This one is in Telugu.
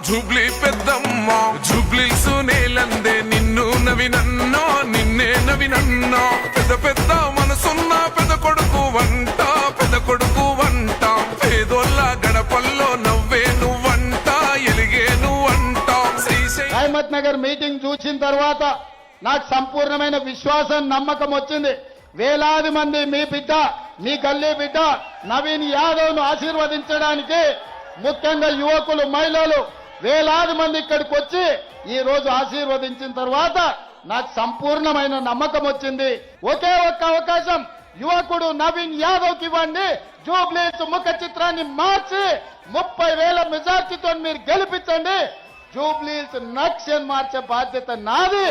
జూబ్లీ పెద్దమ్మ జూబ్లీస్ నేలందే నిన్ను నవినన్నో నిన్నే నవినన్నో పెద్ద పెద్ద మనసున్న పెద్ద కొడుకు వంట పెద్ద కొడుకు వంట పేదోళ్ళ గడపల్లో నవ్వే నువ్వంట ఎలిగే నువ్వంట అహ్మద్ నగర్ మీటింగ్ చూసిన తర్వాత నాకు సంపూర్ణమైన విశ్వాసం నమ్మకం వచ్చింది. వేలాది మంది మీ బిడ్డ మీ గల్లీ బిడ్డ నవీన్ యాదవ్ ను ఆశీర్వదించడానికి ముఖ్యంగా యువకులు మహిళలు వేలాది మంది ఇక్కడికి వచ్చి ఈ రోజు ఆశీర్వదించిన తర్వాత నాకు సంపూర్ణమైన నమ్మకం వచ్చింది. ఒకే ఒక్క అవకాశం యువకుడు నవీన్ యాదవ్ కి ఇవ్వండి. జూబ్లీస్ ముఖ చిత్రాన్ని మార్చి 30,000 మెజార్టీతో మీరు గెలిపించండి. జూబ్లీస్ నక్షన్ మార్చే బాధ్యత నాది.